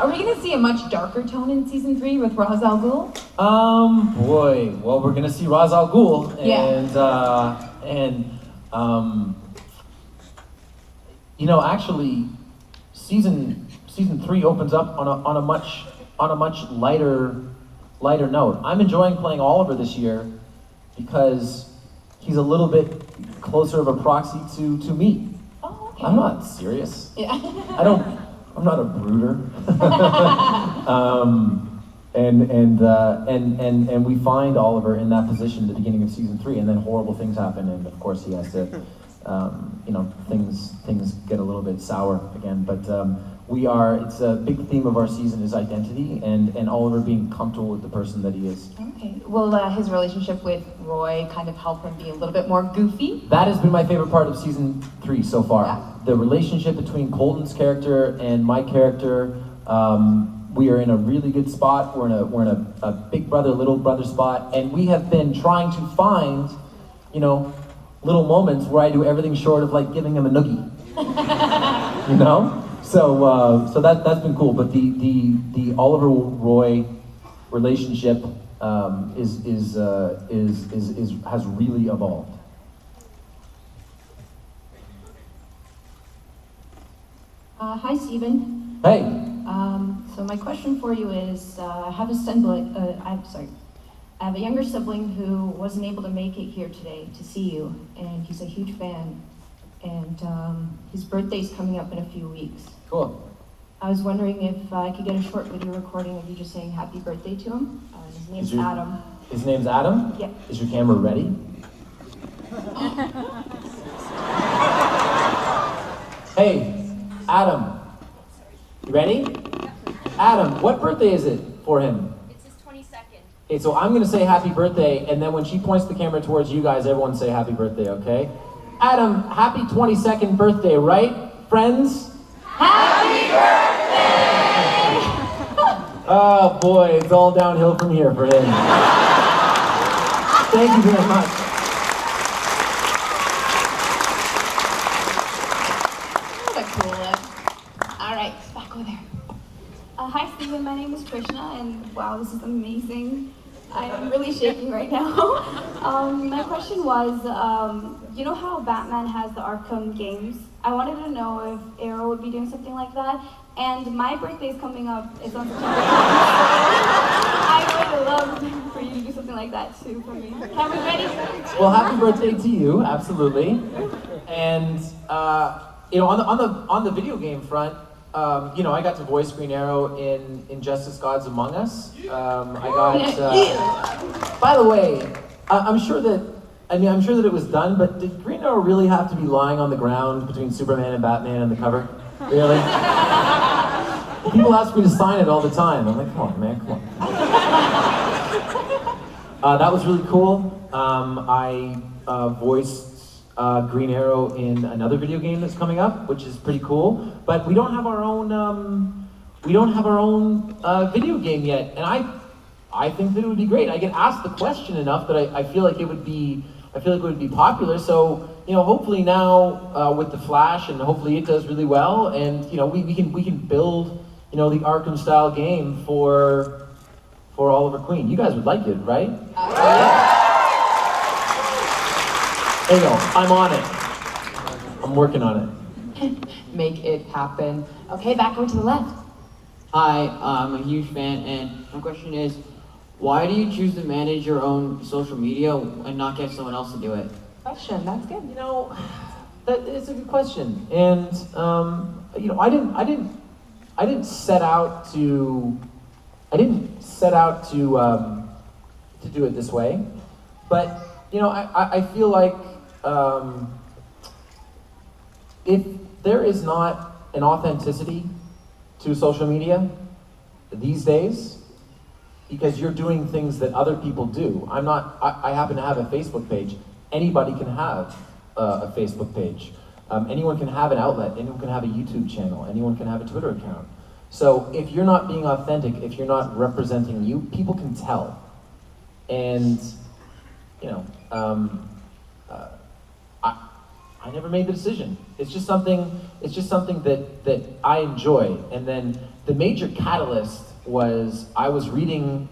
Are we going to see a much darker tone in season 3 with Ra's al Ghul? Well, we're gonna see Ra's al Ghul, and you know, actually, season 3 opens up on a much lighter note. I'm enjoying playing Oliver this year because he's a little bit closer of a proxy to me. Oh, okay. I'm not serious. Yeah. I'm not a brooder. And we find Oliver in that position at the beginning of season 3, and then horrible things happen, and of course he has to, you know, things get a little bit sour again. But it's a big theme of our season is identity, and Oliver being comfortable with the person that he is. Okay. Will his relationship with Roy kind of help him be a little bit more goofy? That has been my favorite part of season 3 so far. Yeah. The relationship between Colton's character and my character. We are in a really good spot. We're in a big brother, little brother spot, and we have been trying to find, you know, little moments where I do everything short of like giving him a noogie. You know? So that's been cool. But the Oliver Roy relationship has really evolved. Hi, Stephen. Hey. So my question for you is, I have a sibling. I have a younger sibling who wasn't able to make it here today to see you, and he's a huge fan. And his birthday's coming up in a few weeks. Cool. I was wondering if I could get a short video recording of you just saying happy birthday to him. His name's Adam. His name's Adam? Yeah. Is your camera ready? Hey, Adam. You ready? Adam, what birthday is it for him? It's his 22nd. Okay, so I'm gonna say happy birthday, and then when she points the camera towards you guys, everyone say happy birthday, okay? Adam, happy 22nd birthday, right, friends? Happy birthday! Oh boy, it's all downhill from here for him. Thank you very much. What a cool look. All right, back over there. Hi, Stephen. My name is Krishna, and wow, this is amazing. I'm really shaking right now. My question was, you know how Batman has the Arkham games? I wanted to know if Arrow would be doing something like that. And my birthday is coming up. It's on September 10th. I would love for you to do something like that too for me. Can we ready? Well, happy birthday to you, absolutely. And you know, on the video game front, you know, I got to voice Green Arrow in Injustice: Gods Among Us. I got. By the way, I'm sure that it was done, but did Green Arrow really have to be lying on the ground between Superman and Batman on the cover? Really? People ask me to sign it all the time. I'm like, come on, man, come on. That was really cool. I voiced Green Arrow in another video game that's coming up, which is pretty cool. But we don't have our own video game yet, and I think that it would be great. I get asked the question enough that I feel like it would be popular. So you know, hopefully now with the Flash, and hopefully it does really well, and you know, we can build, you know, the Arkham style game for Oliver Queen. You guys would like it, right? There you go. I'm on it. I'm working on it. Make it happen. Okay, back over to the left. Hi, I'm a huge fan, and my question is, why do you choose to manage your own social media and not get someone else to do it? Question. That's good. You know, that is a good question, and you know, I didn't set out to do it this way, but you know, I feel like if there is not an authenticity to social media these days, because you're doing things that other people do. I happen to have a Facebook page. Anybody can have a Facebook page. Anyone can have an outlet. Anyone can have a YouTube channel. Anyone can have a Twitter account. So if you're not being authentic, if you're not representing you, people can tell. And, you know, I never made the decision. It's just something that I enjoy. And then the major catalyst was I was reading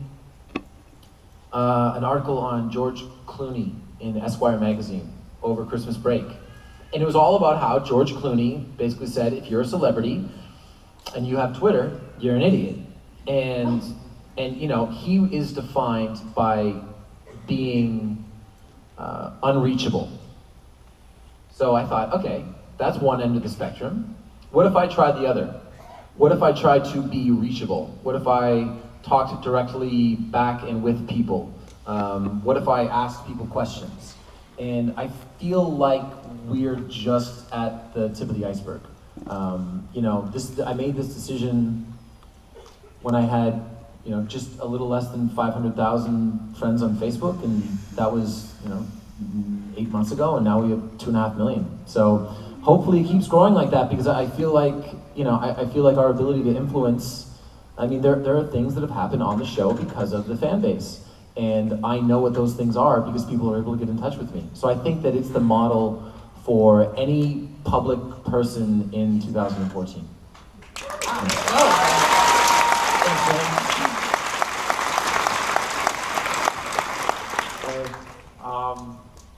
an article on George Clooney in Esquire magazine over Christmas break. And it was all about how George Clooney basically said, if you're a celebrity and you have Twitter, you're an idiot. And you know, he is defined by being unreachable. So I thought, okay, that's one end of the spectrum. What if I tried the other? What if I tried to be reachable? What if I talked directly back and with people? What if I asked people questions? And I feel like we're just at the tip of the iceberg. You know, I made this decision when I had, you know, just a little less than 500,000 friends on Facebook, and that was, you know, 8 months ago, and now we have 2.5 million. So hopefully it keeps growing like that, because I feel like, you know, I feel like our ability to influence, I mean, there are things that have happened on the show because of the fan base. And I know what those things are because people are able to get in touch with me. So I think that it's the model for any public person in 2014.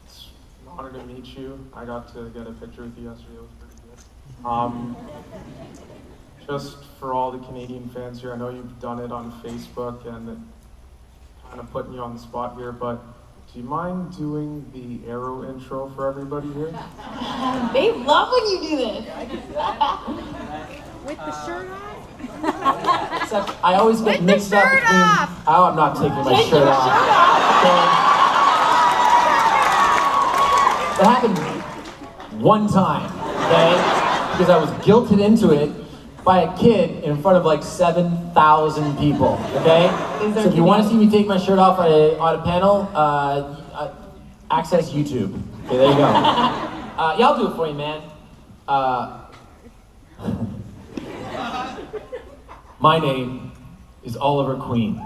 It's an honor to meet you. I got to get a picture with you yesterday. It was pretty good. Just for all the Canadian fans here, I know you've done it on Facebook, and it kind of putting you on the spot here, but do you mind doing the Arrow intro for everybody here? They love when you do this. With the shirt on? Except I always get mixed up between. Oh, I'm not taking my shirt off. That happened one time, okay? Because I was guilted into it by a kid in front of like 7,000 people, okay? So if you want to see me take my shirt off on a panel, access YouTube. Okay, there you go. Yeah, I'll do it for you, man. My name is Oliver Queen.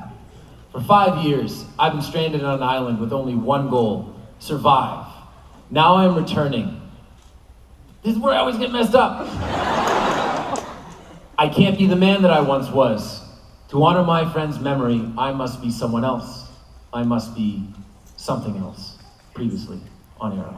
For 5 years, I've been stranded on an island with only one goal: survive. Now I am returning. This is where I always get messed up. I can't be the man that I once was. To honor my friend's memory, I must be someone else. I must be something else. Previously on Arrow.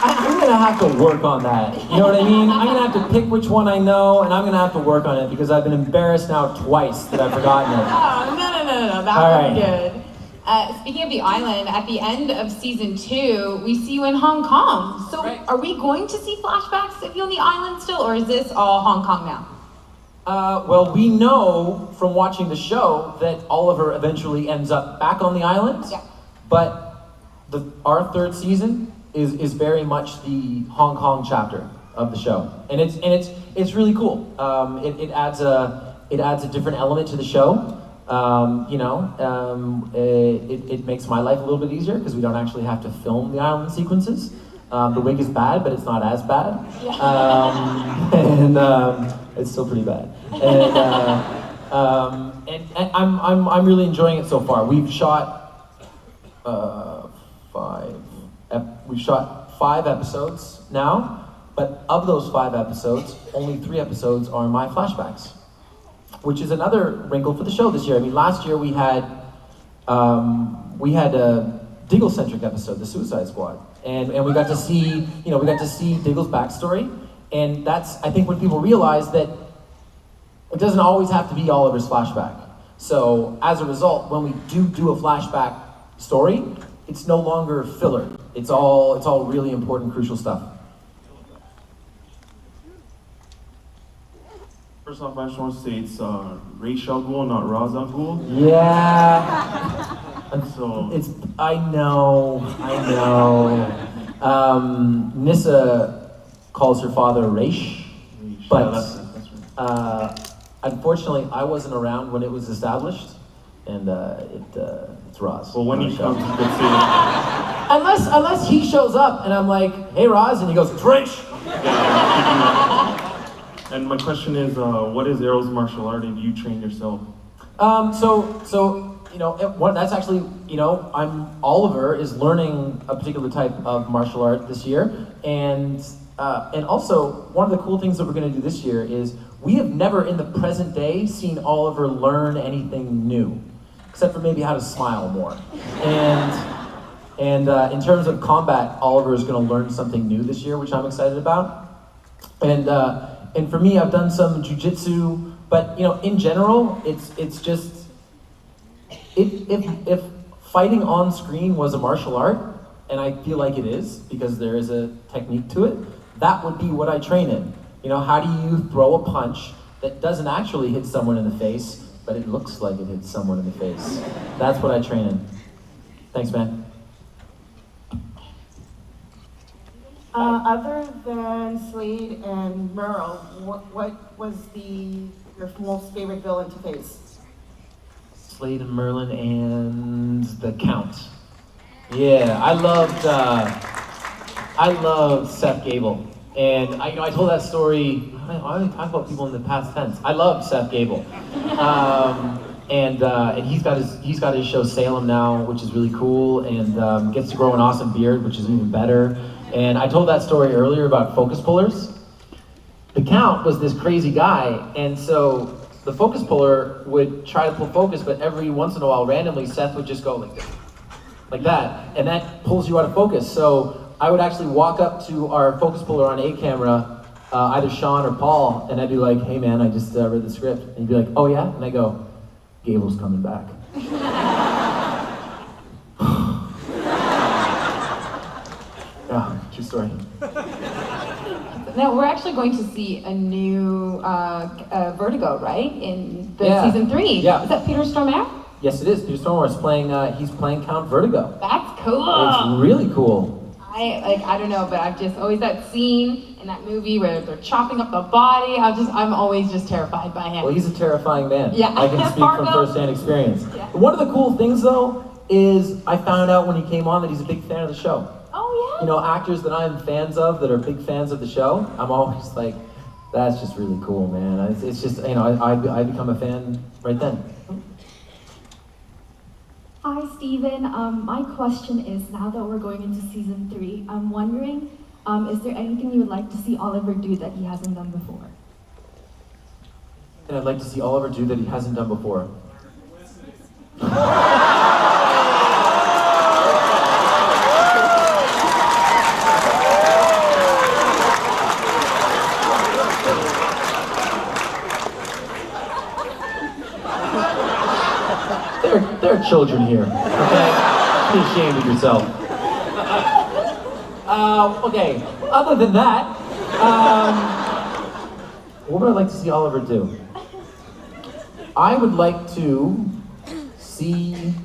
I'm gonna have to work on that. You know what I mean? I'm gonna have to pick which one I know, and I'm gonna have to work on it because I've been embarrassed now twice that I've forgotten it. Oh, no. That was good. Speaking of the island, at the end of season 2, we see you in Hong Kong. So are we going to see flashbacks of you on the island still, or is this all Hong Kong now? Well, we know from watching the show that Oliver eventually ends up back on the island. Yeah. But our 3rd season is very much the Hong Kong chapter of the show, and it's really cool. It adds a different element to the show. It makes my life a little bit easier because we don't actually have to film the island sequences. The wig is bad, but it's not as bad, and it's still pretty bad. And I'm really enjoying it so far. We've shot 5 episodes now, but of those 5 episodes, only 3 episodes are my flashbacks, which is another wrinkle for the show this year. I mean, last year we had a Diggle-centric episode, the Suicide Squad, and we got to see Diggle's backstory, and that's, I think, when people realize that it doesn't always have to be Oliver's flashback. So as a result, when we do a flashback story, it's no longer filler. It's all really important, crucial stuff. First off, I just want to say it's Ra's al Ghul, not Ra's al Ghul. Yeah. So I know. Nissa calls her father Raish, but unfortunately, I wasn't around when it was established, and it's Roz. Well, when he comes, you can see unless he shows up and I'm like, "Hey, Roz," and he goes, "It's Raish." And my question is, what is Arrow's martial art, and do you train yourself? That's actually, Oliver is learning a particular type of martial art this year, and also one of the cool things that we're going to do this year is we have never in the present day seen Oliver learn anything new, except for maybe how to smile more. And in terms of combat, Oliver is going to learn something new this year, which I'm excited about. And for me, I've done some jujitsu, but in general, it's just if fighting on screen was a martial art, and I feel like it is because there is a technique to it, that would be what I train in. How do you throw a punch that doesn't actually hit someone in the face, but it looks like it hits someone in the face? That's what I train in. Thanks, man. Other than Slade and Merle, what was your most favorite villain to face? Slade and Merlin and the Count. Yeah, I loved Seth Gable, and I told that story. I only talk about people in the past tense. I loved Seth Gable, and he's got his show Salem now, which is really cool, and gets to grow an awesome beard, which is even better. And I told that story earlier about focus pullers. The Count was this crazy guy, and so the focus puller would try to pull focus, but every once in a while, randomly, Seth would just go like this, like that, and that pulls you out of focus. So I would actually walk up to our focus puller on A camera, either Sean or Paul, and I'd be like, "Hey man, I just read the script," and he'd be like, "Oh yeah?" And I go, "Gable's coming back." Yeah, true story. Now, we're actually going to see a new Vertigo, right? In the Yeah. season 3. Yeah. Is that Peter Stormare? Yes, it is. Peter Stormare is playing. He's playing Count Vertigo. That's cool. It's really cool. I don't know, but I've just always that scene in that movie where they're chopping up the body. I'm always just terrified by him. Well, he's a terrifying man. Yeah. I can speak from first-hand experience. Yeah. One of the cool things, though, is I found out when he came on that he's a big fan of the show. Oh yeah. You know, actors that I'm fans of that are big fans of the show, I'm always like, that's just really cool, man. It's just, you know, I become a fan right then. Hi, Steven. My question is, now that we're going into season 3, I'm wondering, is there anything you would like to see Oliver do that he hasn't done before? And I'd like to see Oliver do that he hasn't done before. There are children here, okay? Be ashamed of yourself. Okay, other than that, what would I like to see Oliver do? I would like to see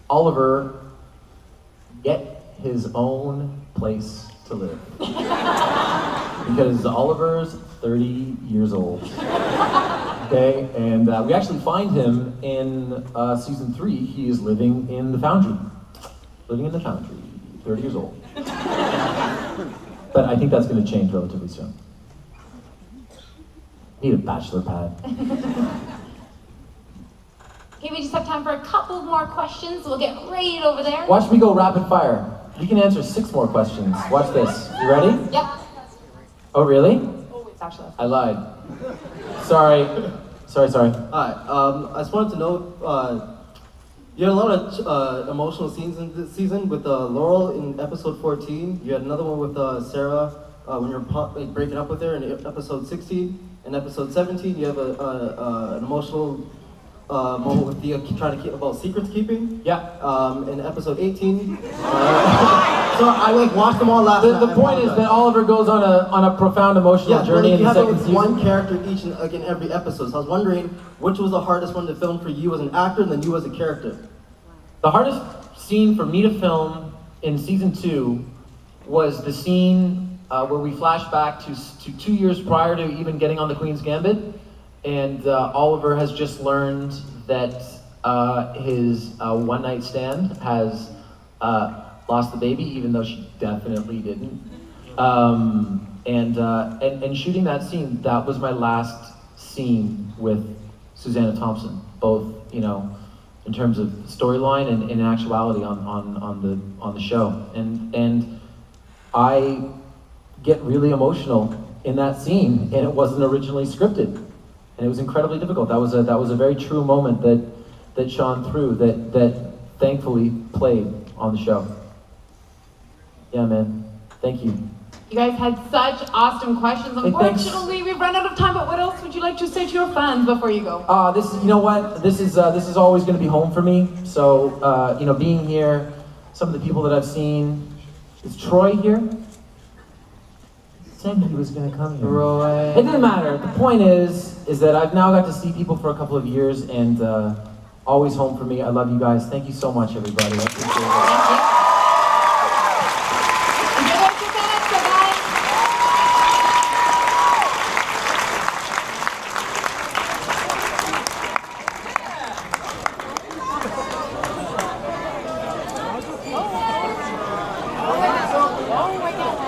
Oliver get his own place to live. Because Oliver's 30 years old. Okay, and we actually find him in season 3. He is living in the Foundry. Living in the Foundry, 30 years old. But I think that's going to change relatively soon. Need a bachelor pad. Okay, we just have time for a couple more questions. We'll get right over there. Watch me go rapid fire. You can answer 6 more questions. Watch this. You ready? Yep. Oh, really? Oh, it's actually. I lied. Sorry. Sorry. Hi, I just wanted to know, you had a lot of emotional scenes in this season with Laurel in episode 14. You had another one with Sarah when you're breaking up with her in episode 16. In episode 17, you have an emotional moment with Thea trying to keep about secrets keeping. Yeah. In episode 18. So I watched them all last night. The point is that Oliver goes on a profound emotional journey in the second season. One character each in every episode. So I was wondering which was the hardest one to film for you as an actor and then you as a character. The hardest scene for me to film in season 2 was the scene where we flash back to 2 years prior to even getting on the Queen's Gambit, and Oliver has just learned that his one-night stand has lost the baby, even though she definitely didn't. And shooting that scene, that was my last scene with Susanna Thompson, both, you know, in terms of storyline and in actuality on the show. And I get really emotional in that scene, and it wasn't originally scripted, and it was incredibly difficult. That was a very true moment that shone through, that thankfully played on the show. Yeah, man. Thank you. You guys had such awesome questions. Hey, thanks. Unfortunately, we've run out of time, but what else would you like to say to your fans before you go? This is, you know what? This is always going to be home for me. So, you know, being here, some of the people that I've seen. Is Troy here? Said he was going to come here. Troy. It didn't matter. The point is that I've now got to see people for a couple of years, and always home for me. I love you guys. Thank you so much, everybody. I appreciate it. Oh my God.